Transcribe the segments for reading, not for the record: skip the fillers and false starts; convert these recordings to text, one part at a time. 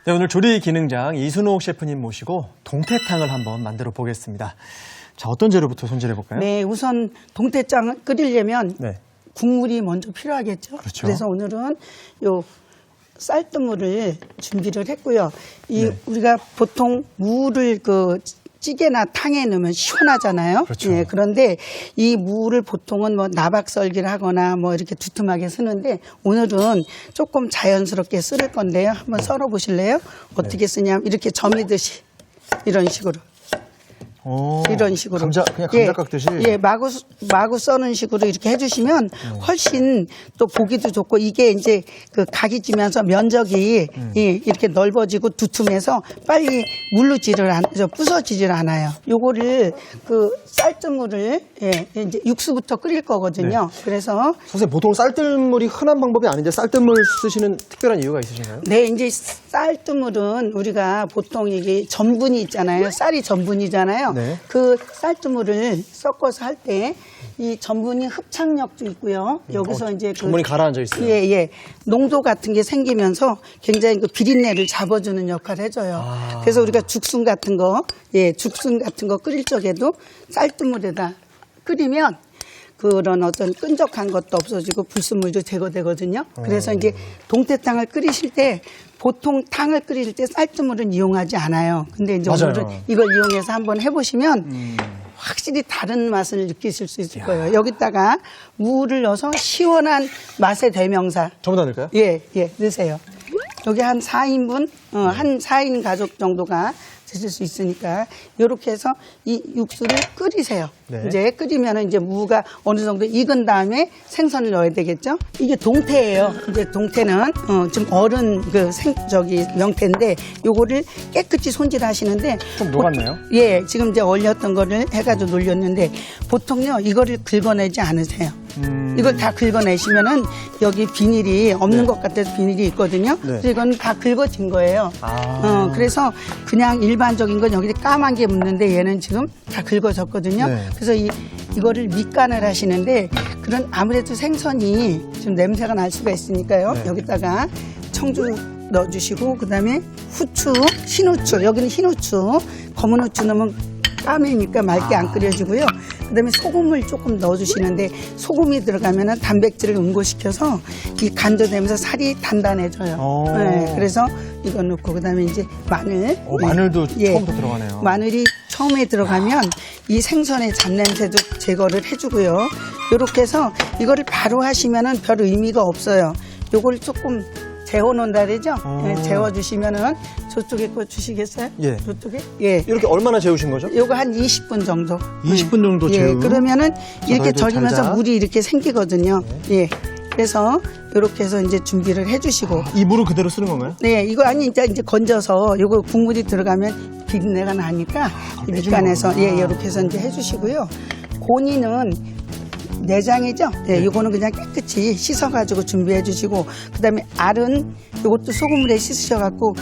네, 오늘 조리 기능장 이순옥 셰프님 모시고 동태탕을 한번 만들어 보겠습니다. 자, 어떤 재료부터 손질해 볼까요? 네, 우선 동태장을 끓이려면 네. 국물이 먼저 필요하겠죠. 그렇죠. 그래서 오늘은 요 쌀뜨물을 준비를 했고요. 네. 우리가 보통 무를 찌개나 탕에 넣으면 시원하잖아요. 그렇죠. 예, 그런데 이 무를 보통은 뭐 나박썰기를 하거나 뭐 이렇게 두툼하게 쓰는데 오늘은 조금 자연스럽게 쓸 건데요. 한번 썰어 보실래요? 어떻게 쓰냐면 이렇게 점이듯이 이런 식으로. 이런 식으로. 그냥 감자 깎듯이? 예, 마구 써는 식으로 이렇게 해주시면 훨씬 또 보기도 좋고 이게 이제 각이 지면서 면적이 이렇게 넓어지고 두툼해서 빨리 부서지질 않아요. 요거를 쌀뜨물을 이제 육수부터 끓일 거거든요. 네. 그래서 선생님, 보통 쌀뜨물이 흔한 방법이 아닌데 쌀뜨물 쓰시는 특별한 이유가 있으신가요? 네, 이제 쌀뜨물은 우리가 보통 이게 전분이 있잖아요. 쌀이 전분이잖아요. 네. 그 쌀뜨물을 섞어서 할 때 이 전분이 흡착력도 있고요. 여기서 이제 전분이 가라앉아 있어요. 예. 농도 같은 게 생기면서 굉장히 비린내를 잡아주는 역할을 해줘요. 그래서 우리가 죽순 같은 거 끓일 적에도 쌀뜨물에다 끓이면 그런 어떤 끈적한 것도 없어지고 불순물도 제거되거든요. 그래서 이제 동태탕을 끓이실 때 보통 탕을 끓일 때 쌀뜨물은 이용하지 않아요. 근데 이제 맞아요. 오늘은 이걸 이용해서 한번 해보시면 확실히 다른 맛을 느끼실 수 있을 거예요. 여기다가 무를 넣어서 시원한 맛의 대명사. 전부 다 넣을까요? 예, 넣으세요. 여기 한 4인분, 한 4인 가족 정도가 드실 수 있으니까 이렇게 해서 이 육수를 끓이세요. 네. 이제 끓이면 이제 무가 어느 정도 익은 다음에 생선을 넣어야 되겠죠. 이게 동태예요. 이제 동태는 좀 어른 명태인데 요거를 깨끗이 손질하시는데 좀 녹았네요. 예, 지금 이제 얼렸던 거를 해가지고 놀렸는데 보통요 이거를 긁어내지 않으세요. 이걸 다 긁어내시면은 여기 비닐이 없는 것 같아서 비닐이 있거든요. 네. 그래서 이건 다 긁어진 거예요. 그래서 그냥 일반적인 건 여기 까만 게 묻는데 얘는 지금 다 긁어졌거든요. 네. 그래서 이거를 밑간을 하시는데 그런 아무래도 생선이 좀 냄새가 날 수가 있으니까요. 네. 여기다가 청주 넣어주시고 그다음에 후추, 흰후추 여기는 흰후추, 검은 후추 넣으면 까매니까 맑게 안 끓여지고요. 그다음에 소금을 조금 넣어주시는데 소금이 들어가면은 단백질을 응고시켜서 이 간조되면서 살이 단단해져요. 네, 그래서 이거 넣고 그다음에 이제 마늘. 마늘도 처음부터 들어가네요. 마늘이 처음에 들어가면 이 생선의 잡냄새도 제거를 해주고요. 이렇게 해서 이거를 바로 하시면은 별 의미가 없어요. 요걸 조금 재워놓는다 그러죠? 네, 재워주시면은 저쪽에 거 주시겠어요? 예. 저쪽에? 예. 이렇게 얼마나 재우신 거죠? 요거 한 20분 정도. 20분 정도 재우. 그러면은 이렇게 저희도 절이면서 잘자. 물이 이렇게 생기거든요. 예. 그래서 이렇게 해서 이제 준비를 해주시고. 이 물을 그대로 쓰는 건가요? 네, 이거 이제 건져서 요거 국물이 들어가면 비린내가 나니까 이 밑간에서 이렇게 해서 이제 해주시고요. 고니는 내장이죠? 네, 요거는 그냥 깨끗이 씻어가지고 준비해 주시고, 그 다음에 알은 요것도 소금물에 씻으셔갖고,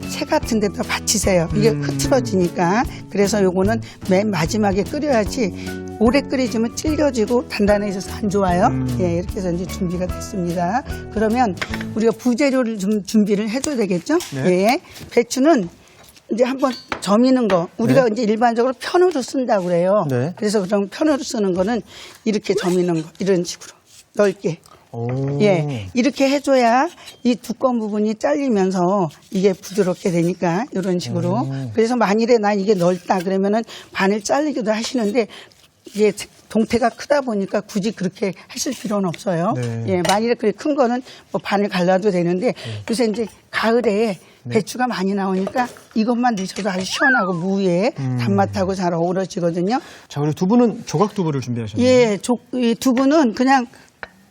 채 같은 데다 받치세요. 이게 흐트러지니까. 그래서 요거는 맨 마지막에 끓여야지, 오래 끓이지면 질겨지고 단단해져서 안 좋아요. 예, 이렇게 해서 이제 준비가 됐습니다. 그러면 우리가 부재료를 좀 준비를 해줘야 되겠죠? 네. 예. 배추는 이제 한번 점이는 거 우리가 네. 이제 일반적으로 편으로 쓴다고 그래요. 네. 그래서 그럼 편으로 쓰는 거는 이렇게 점이는 거 이런 식으로 넓게. 예, 이렇게 해줘야 이 두꺼운 부분이 잘리면서 이게 부드럽게 되니까 이런 식으로. 그래서 만일에 난 이게 넓다 그러면은 반을 잘리기도 하시는데 이게 동태가 크다 보니까 굳이 그렇게 하실 필요는 없어요. 네. 예, 만일에 그렇게 큰 거는 뭐 반을 갈라도 되는데 요새 이제 가을에 배추가 많이 나오니까 이것만 드셔도 아주 시원하고 무에 단맛하고 잘 어우러지거든요. 자, 그리고 두부는 조각 두부를 준비하셨네요. 예, 이 두부는 그냥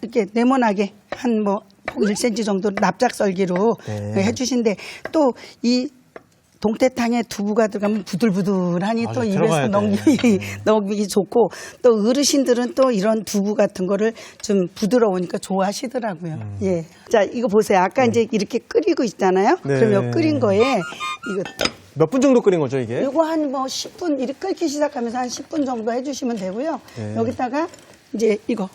이렇게 네모나게 한 뭐 1cm 정도 납작썰기로 해주신데 또 이 동태탕에 두부가 들어가면 부들부들하니 맞아, 또 입에서 넘기기 좋고 또 어르신들은 또 이런 두부 같은 거를 좀 부드러우니까 좋아하시더라고요. 예. 자, 이거 보세요. 아까 이제 이렇게 끓이고 있잖아요. 네. 그럼 요 끓인 거에 이거 몇 분 정도 끓인 거죠, 이게? 요거 한 뭐 10분 이렇게 끓기 시작하면서 한 10분 정도 해주시면 되고요. 네. 여기다가 이제 이거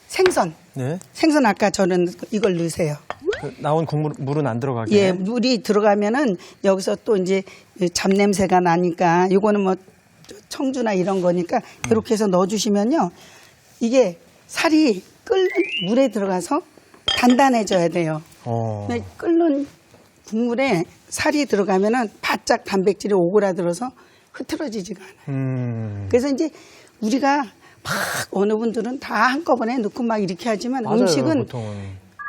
생선. 네. 생선 아까 저는 이걸 넣으세요. 그 나온 물은 안 들어가게. 예, 물이 들어가면은 여기서 또 이제 잡냄새가 나니까 이거는 뭐 청주나 이런 거니까 이렇게 해서 넣어주시면요. 이게 살이 끓는 물에 들어가서 단단해져야 돼요. 근데 끓는 국물에 살이 들어가면은 바짝 단백질이 오그라들어서 흐트러지지가 않아요. 그래서 이제 우리가 막 어느 분들은 다 한꺼번에 넣고 막 이렇게 하지만 맞아요, 음식은 보통은.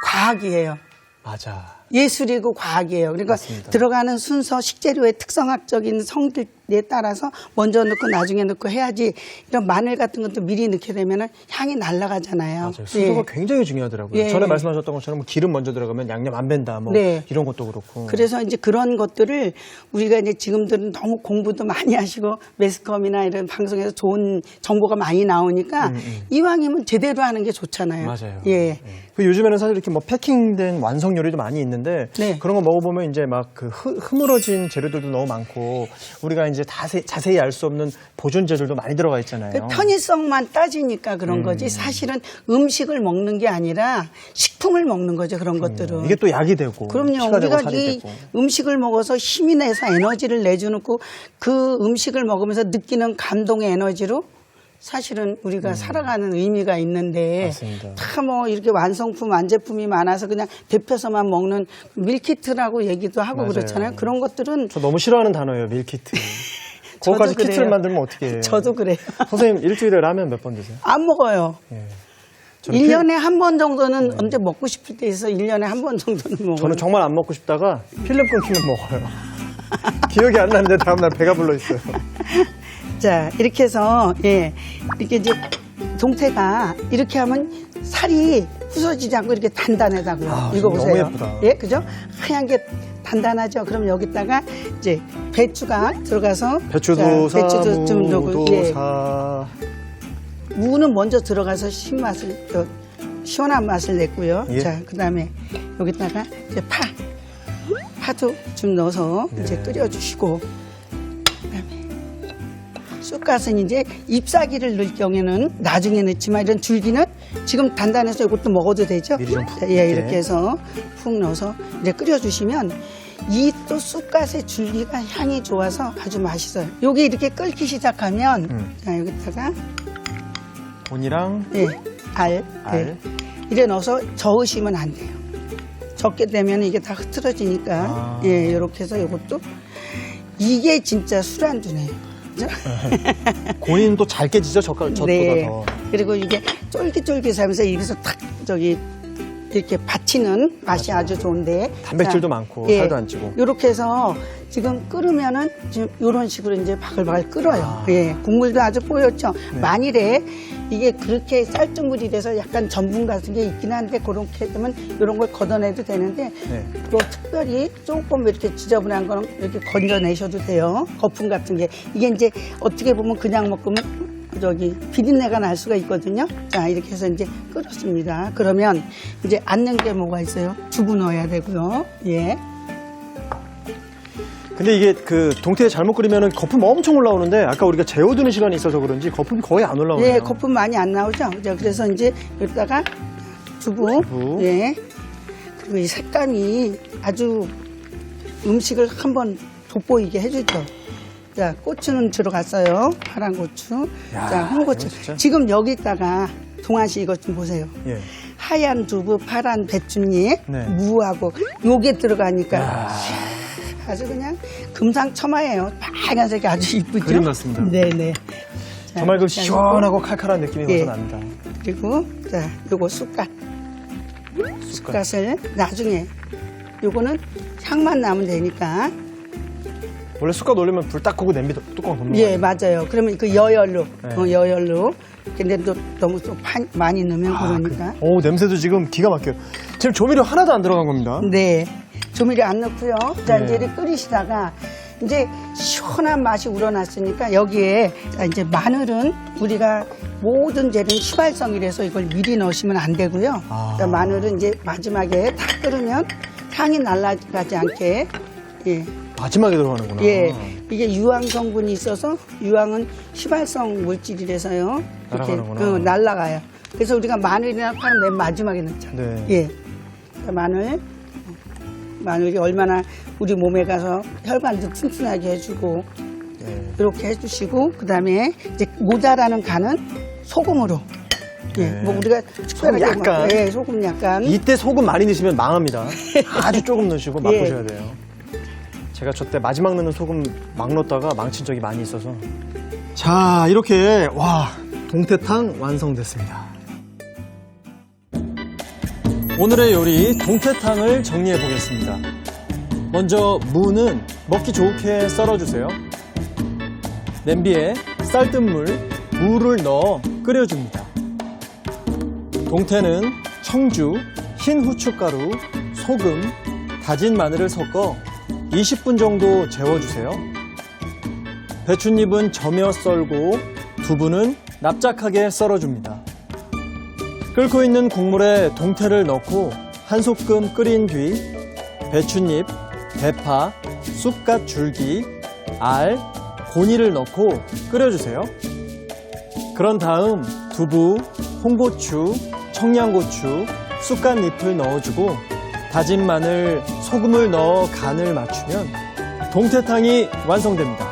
과학이에요. 맞아. 예술이고 과학이에요. 그러니까 맞습니다. 들어가는 순서, 식재료의 특성학적인 성질에 따라서 먼저 넣고 나중에 넣고 해야지 이런 마늘 같은 것도 미리 넣게 되면 향이 날아가잖아요. 맞아요. 순서가 예. 굉장히 중요하더라고요. 예. 전에 말씀하셨던 것처럼 뭐 기름 먼저 들어가면 양념 안 밴다. 뭐 네. 이런 것도 그렇고. 그래서 이제 그런 것들을 우리가 이제 지금들은 너무 공부도 많이 하시고 매스컴이나 이런 방송에서 좋은 정보가 많이 나오니까 이왕이면 제대로 하는 게 좋잖아요. 맞아요. 예. 그 요즘에는 사실 이렇게 뭐 패킹된 완성 요리도 많이 있는데 네. 그런 거 먹어보면 이제 막 그 흐물어진 재료들도 너무 많고 우리가 이제 자세히 알 수 없는 보존 재료도 많이 들어가 있잖아요. 그 편의성만 따지니까 그런 거지 사실은 음식을 먹는 게 아니라 식품을 먹는 거죠. 그런 것들은. 이게 또 약이 되고 그럼요. 피가 되고 우리가 살이 이 되고. 음식을 먹어서 힘이 내서 에너지를 내주는 그 음식을 먹으면서 느끼는 감동의 에너지로 사실은 우리가 살아가는 의미가 있는데 맞습니다. 다 뭐 이렇게 완성품, 완제품이 많아서 그냥 데펴서만 먹는 밀키트라고 얘기도 하고 맞아요. 그렇잖아요. 그런 것들은 저 너무 싫어하는 단어예요, 밀키트. 그거까지 그래요. 키트를 만들면 어떻게 해요? 저도 그래요. 선생님 일주일에 라면 몇 번 드세요? 안 먹어요. 예. 저는 1년에 한 번 정도는 언제 먹고 싶을 때 있어 1년에 한 번 정도는 먹어요. 저는 정말 안 먹고 싶다가 필름 끊기면 먹어요. 기억이 안 나는데 다음날 배가 불러 있어요. 자, 이렇게 해서, 예, 이렇게 이제 동태가 이렇게 하면 살이 부서지지 않고 이렇게 단단하다고요. 아, 이거 너무 보세요. 예쁘다. 예, 그죠? 하얀 게 단단하죠? 그럼 여기다가 이제 배추가 들어가서. 배추도 자, 배추도 좀 넣고, 무도 예. 사. 무는 먼저 들어가서 신맛을, 시원한 맛을 냈고요. 예. 자, 그 다음에 여기다가 이제 파도 좀 넣어서 이제 네. 끓여주시고. 쑥갓은 이제 잎사귀를 넣을 경우에는 나중에 넣지만 이런 줄기는 지금 단단해서 이것도 먹어도 되죠? 미리 좀 푹 자, 예, 넣게. 이렇게 해서 푹 넣어서 이제 끓여주시면 이 또 쑥갓의 줄기가 향이 좋아서 아주 맛있어요. 요게 이렇게 끓기 시작하면 자, 여기다가 온이랑 예, 알. 알. 예. 이래 넣어서 저으시면 안 돼요. 적게 되면 이게 다 흐트러지니까 아. 예, 이렇게 해서 이것도 이게 진짜 술안주네요. 그죠? 고니는 또 잘 깨지죠? 젖보다 더. 그리고 이게 쫄깃쫄깃하면서 입에서 탁 이렇게 받치는 맛이 아주 좋은데 단백질도 많고 살도 안 찌고. 이렇게 해서 지금 끓으면은 지금 이런 식으로 이제 바글바글 끓어요. 아. 예, 국물도 아주 뽀얗죠. 만일에 이게 그렇게 쌀뜨물이 돼서 약간 전분 같은 게 있긴 한데 그렇게 되면 이런 걸 걷어내도 되는데 네. 또 특별히 조금 이렇게 지저분한 거는 이렇게 건져내셔도 돼요. 거품 같은 게 이게 이제 어떻게 보면 그냥 먹으면 비린내가 날 수가 있거든요. 자, 이렇게 해서 이제 끓였습니다. 그러면 이제 앉는 게 뭐가 있어요? 두부 넣어야 되고요. 예. 근데 이게 그 동태에 잘못 끓이면 거품 엄청 올라오는데 아까 우리가 재워두는 시간이 있어서 그런지 거품이 거의 안 올라오네요. 예, 거품 많이 안 나오죠. 자, 그래서 이제 여기다가 두부. 예. 그리고 이 색감이 아주 음식을 한번 돋보이게 해주죠. 자, 고추는 들어갔어요. 파란 고추. 야, 자, 홍고추. 이거 진짜? 지금 여기다가 동환 씨 이것 좀 보세요. 예. 하얀 두부, 파란 배춧잎, 네. 무하고 요게 들어가니까 야. 아주 그냥 금상첨화예요. 빨간색이 아주 이쁘죠. 그림 같습니다. 네네. 자, 정말 그 자, 시원하고 칼칼한 느낌이 예. 벌써 납니다. 그리고 자, 요거 쑥갓. 쑥갓을 나중에 요거는 향만 나면 되니까. 원래 숟가락 올리면 불 딱 끄고 냄비 뚜껑 덮는 예, 거예요. 맞아요. 그러면 그 여열로, 네. 여열로. 근데 또 너무 또 많이 넣으면 그러니까. 오, 냄새도 지금 기가 막혀요. 지금 조미료 하나도 안 들어간 겁니다. 네. 조미료 안 넣고요. 자, 네. 이제 이렇게 끓이시다가 이제 시원한 맛이 우러났으니까 여기에 자, 이제 마늘은 우리가 모든 재료는 휘발성이라서 이걸 미리 넣으시면 안 되고요. 아. 자, 마늘은 이제 마지막에 다 끓으면 향이 날아가지 않게 예. 마지막에 들어가는구나. 예, 이게 유황 성분이 있어서 유황은 휘발성 물질이라서요. 이렇게 날아가는구나. 날아가요. 그래서 우리가 마늘이나 파는 맨 마지막에 넣잖아요. 네. 예, 자, 마늘 마늘이 얼마나 우리 몸에 가서 혈관도 튼튼하게 해주고 예. 이렇게 해주시고 그다음에 이제 모자라는 간은 소금으로. 예, 네. 뭐 우리가 특별하게 약간. 예, 소금 약간. 이때 소금 많이 넣으시면 망합니다. 아주 조금 넣으시고 예. 맛보셔야 돼요. 제가 저 때 마지막 넣는 소금 막 넣었다가 망친 적이 많이 있어서. 자, 이렇게 와, 동태탕 완성됐습니다. 오늘의 요리 동태탕을 정리해 보겠습니다. 먼저 무는 먹기 좋게 썰어주세요. 냄비에 쌀뜨물, 무를 넣어 끓여줍니다. 동태는 청주, 흰 후춧가루, 소금, 다진 마늘을 섞어 20분 정도 재워주세요. 배춧잎은 저며 썰고 두부는 납작하게 썰어줍니다. 끓고 있는 국물에 동태를 넣고 한 소끔 끓인 뒤 배춧잎, 대파, 쑥갓 줄기, 알, 고니를 넣고 끓여주세요. 그런 다음 두부, 홍고추, 청양고추, 쑥갓잎을 넣어주고 다진 마늘, 소금을 넣어 간을 맞추면 동태탕이 완성됩니다.